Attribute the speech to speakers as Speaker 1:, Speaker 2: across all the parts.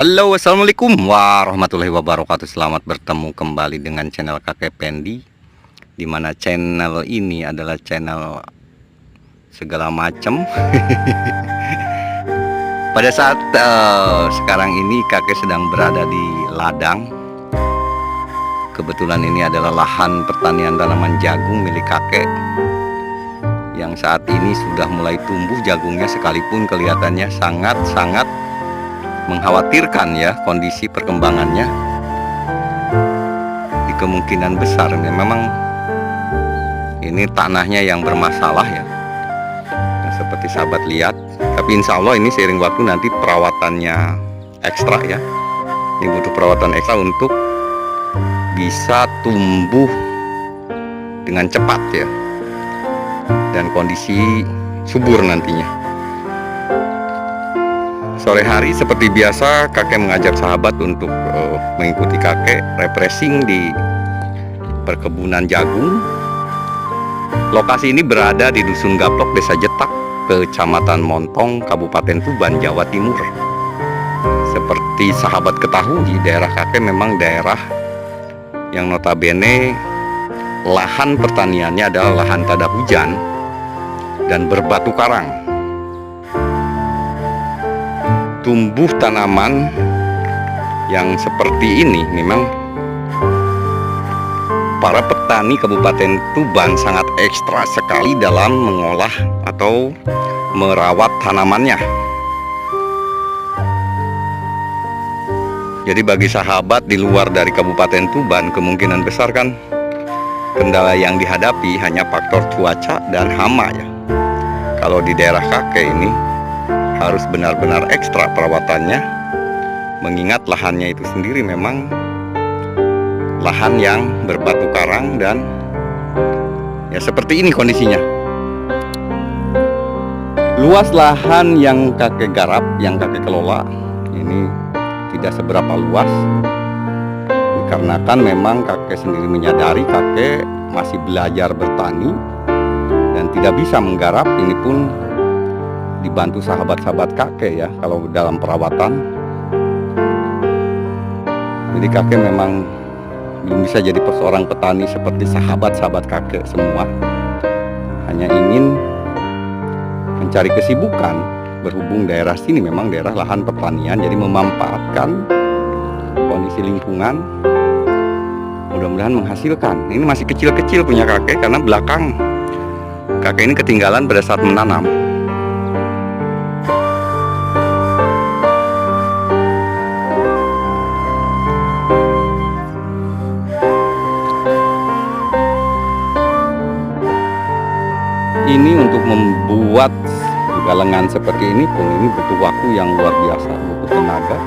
Speaker 1: Halo, assalamualaikum warahmatullahi wabarakatuh. Selamat bertemu kembali dengan channel Kakek Pendi, dimana channel ini adalah channel segala macam. Pada saat sekarang ini kakek sedang berada di ladang. Kebetulan ini adalah lahan pertanian tanaman jagung milik kakek, yang saat ini sudah mulai tumbuh jagungnya, sekalipun kelihatannya sangat-sangat mengkhawatirkan ya kondisi perkembangannya. Di kemungkinan besar memang ini tanahnya yang bermasalah ya, nah, seperti sahabat lihat. Tapi insya Allah ini seiring waktu nanti perawatannya ekstra ya. Ini butuh perawatan ekstra untuk bisa tumbuh dengan cepat ya, dan kondisi subur nantinya. Sore hari seperti biasa kakek mengajak sahabat untuk mengikuti kakek refreshing di perkebunan jagung. Lokasi ini berada di Dusun Gaplok, Desa Jetak, Kecamatan Montong, Kabupaten Tuban, Jawa Timur. Seperti sahabat ketahui, daerah kakek memang daerah yang notabene lahan pertaniannya adalah lahan tada hujan dan berbatu karang. Tumbuh tanaman yang seperti ini memang para petani Kabupaten Tuban sangat ekstra sekali dalam mengolah atau merawat tanamannya. Jadi bagi sahabat di luar dari Kabupaten Tuban, kemungkinan besar kan kendala yang dihadapi hanya faktor cuaca dan hama ya. Kalau di daerah kakek ini harus benar-benar ekstra perawatannya, mengingat lahannya itu sendiri memang lahan yang berbatu karang dan ya seperti ini kondisinya. Luas lahan yang kakek garap, yang kakek kelola ini tidak seberapa luas, dikarenakan memang kakek sendiri menyadari kakek masih belajar bertani dan tidak bisa menggarap. Ini pun dibantu sahabat-sahabat kakek ya kalau dalam perawatan. Jadi kakek memang belum bisa jadi seorang petani seperti sahabat-sahabat kakek semua. Hanya ingin mencari kesibukan, berhubung daerah sini memang daerah lahan pertanian, jadi memanfaatkan kondisi lingkungan, mudah-mudahan menghasilkan. Ini masih kecil-kecil punya kakek karena belakang kakek ini ketinggalan pada saat menanam. Ini untuk membuat galengan seperti ini pun ini butuh waktu yang luar biasa, butuh tenaga.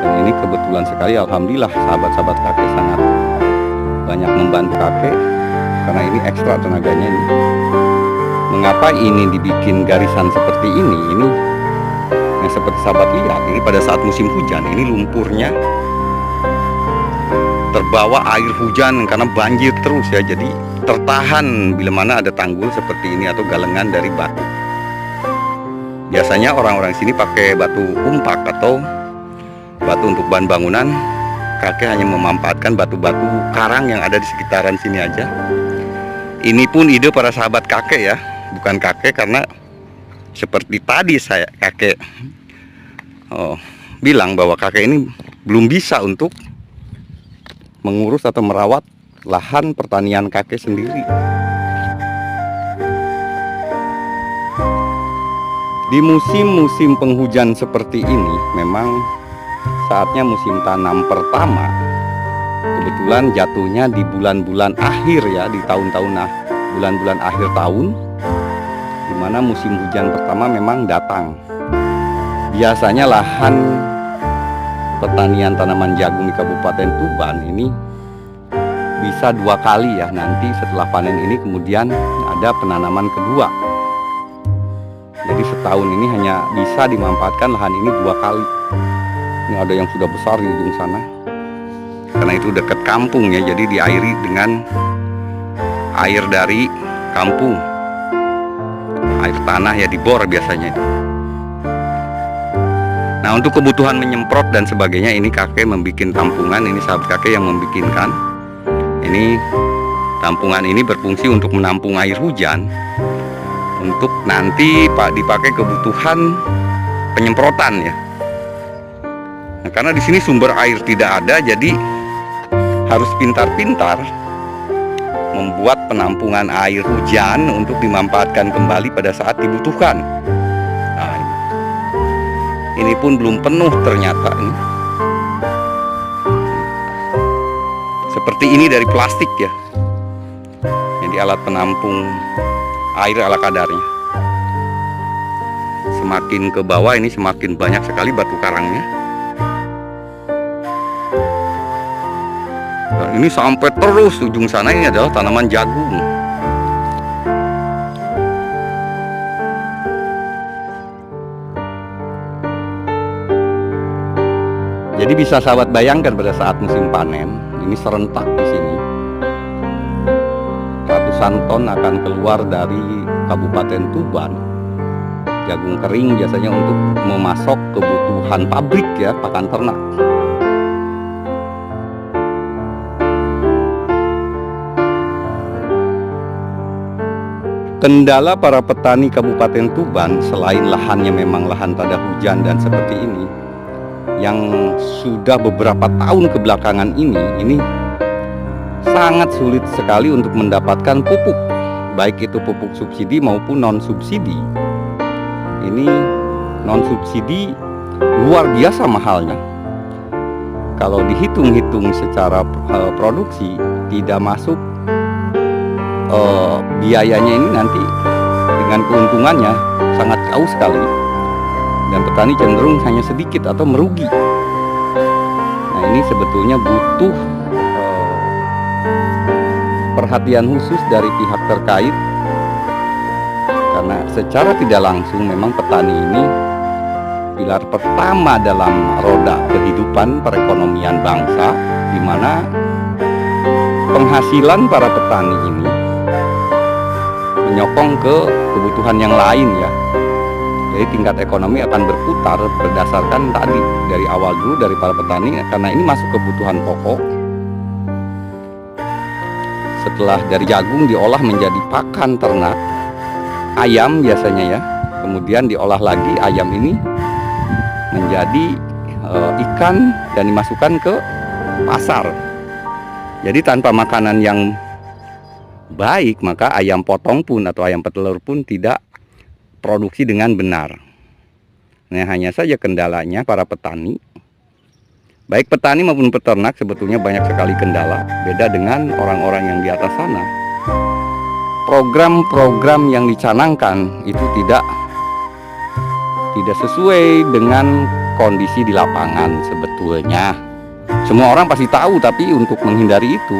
Speaker 1: Dan ini kebetulan sekali, alhamdulillah sahabat-sahabat kakek sangat banyak membantu kakek karena ini ekstra tenaganya ini. Mengapa ini dibikin garisan seperti ini? Ini yang seperti sahabat lihat, ini pada saat musim hujan ini lumpurnya terbawa air hujan karena banjir terus ya, jadi tertahan bila mana ada tanggul seperti ini atau galengan dari batu. Biasanya orang-orang sini pakai batu umpak atau batu untuk bahan bangunan. Kakek hanya memanfaatkan batu-batu karang yang ada di sekitaran sini aja. Ini pun ide para sahabat kakek ya, bukan kakek, karena seperti tadi kakek bilang bahwa kakek ini belum bisa untuk mengurus atau merawat lahan pertanian kakek sendiri. Di musim-musim penghujan seperti ini memang saatnya musim tanam pertama. Kebetulan jatuhnya di bulan-bulan akhir ya, di tahun-tahun bulan-bulan akhir tahun, dimana musim hujan pertama memang datang. Biasanya lahan pertanian tanaman jagung di Kabupaten Tuban ini bisa 2 kali ya, nanti setelah panen ini kemudian ada penanaman kedua. Jadi setahun ini hanya bisa dimanfaatkan lahan ini 2 kali. Ini ada yang sudah besar di ujung sana, karena itu dekat kampung ya, jadi diairi dengan air dari kampung, air tanah ya, dibor biasanya itu. Nah, untuk kebutuhan menyemprot dan sebagainya, ini kakek membuat tampungan. Ini sahabat kakek yang membikinkan. Ini tampungan ini berfungsi untuk menampung air hujan, untuk nanti dipakai kebutuhan penyemprotan ya. Nah, karena di sini sumber air tidak ada, jadi harus pintar-pintar membuat penampungan air hujan untuk dimanfaatkan kembali pada saat dibutuhkan. Nah, ini pun belum penuh ternyata ini. Seperti ini dari plastik ya. Jadi alat penampung air ala kadarnya. Semakin ke bawah ini semakin banyak sekali batu karangnya. Dan ini sampai terus ujung sana ini adalah tanaman jagung. Jadi bisa sahabat bayangkan pada saat musim panen, ini serentak di sini. Ratusan ton akan keluar dari Kabupaten Tuban. Jagung kering biasanya untuk memasok kebutuhan pabrik ya, pakan ternak. Kendala para petani Kabupaten Tuban selain lahannya memang lahan tada hujan dan seperti ini, yang sudah beberapa tahun kebelakangan ini sangat sulit sekali untuk mendapatkan pupuk, baik itu pupuk subsidi maupun non subsidi. Ini non subsidi luar biasa mahalnya. Kalau dihitung-hitung secara produksi tidak masuk biayanya ini nanti dengan keuntungannya sangat jauh sekali. Dan petani cenderung hanya sedikit atau merugi. Nah, ini sebetulnya butuh perhatian khusus dari pihak terkait, karena secara tidak langsung memang petani ini pilar pertama dalam roda kehidupan perekonomian bangsa, di mana penghasilan para petani ini menyokong ke kebutuhan yang lain ya. Jadi tingkat ekonomi akan berputar berdasarkan tadi dari awal dulu dari para petani, karena ini masuk kebutuhan pokok. Setelah dari jagung diolah menjadi pakan ternak, ayam biasanya ya, kemudian diolah lagi ayam ini menjadi ikan dan dimasukkan ke pasar. Jadi tanpa makanan yang baik, maka ayam potong pun atau ayam petelur pun tidak produksi dengan benar. Nah, hanya saja kendalanya para petani, baik petani maupun peternak sebetulnya banyak sekali kendala. Beda dengan orang-orang yang di atas sana. Program-program yang dicanangkan itu tidak sesuai dengan kondisi di lapangan sebetulnya. Semua orang pasti tahu, tapi untuk menghindari itu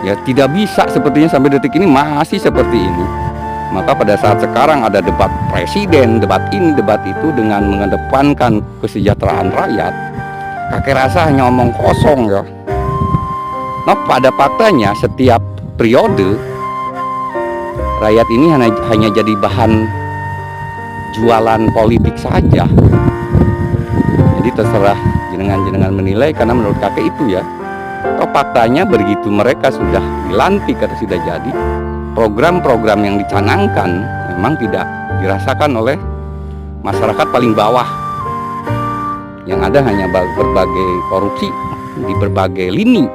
Speaker 1: ya tidak bisa, sepertinya sampai detik ini masih seperti ini. Maka pada saat sekarang ada debat presiden, debat ini, debat itu dengan mengedepankan kesejahteraan rakyat, kakek rasa hanya omong kosong ya. Nah, pada faktanya setiap periode rakyat ini hanya jadi bahan jualan politik saja. Jadi terserah jenengan menilai, karena menurut kakek itu ya. Atau faktanya begitu mereka sudah dilantik atau sudah jadi, program-program yang dicanangkan memang tidak dirasakan oleh masyarakat paling bawah. Yang ada hanya berbagai korupsi di berbagai lini.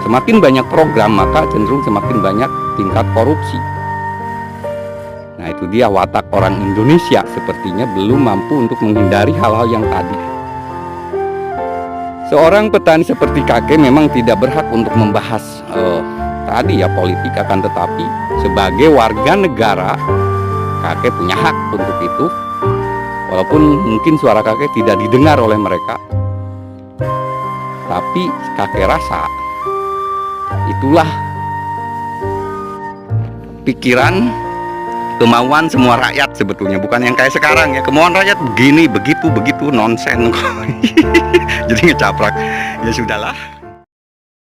Speaker 1: Semakin banyak program, maka cenderung semakin banyak tingkat korupsi. Nah, itu dia watak orang Indonesia, sepertinya belum mampu untuk menghindari hal-hal yang tadi. Seorang petani seperti kakek memang tidak berhak untuk membahas tadi ya politik, akan tetapi sebagai warga negara kakek punya hak untuk itu, walaupun mungkin suara kakek tidak didengar oleh mereka. Tapi kakek rasa itulah pikiran, kemauan semua rakyat sebetulnya, bukan yang kayak sekarang ya. Kemauan rakyat begini, begitu nonsen. Jadi ngecaprak. Ya sudahlah.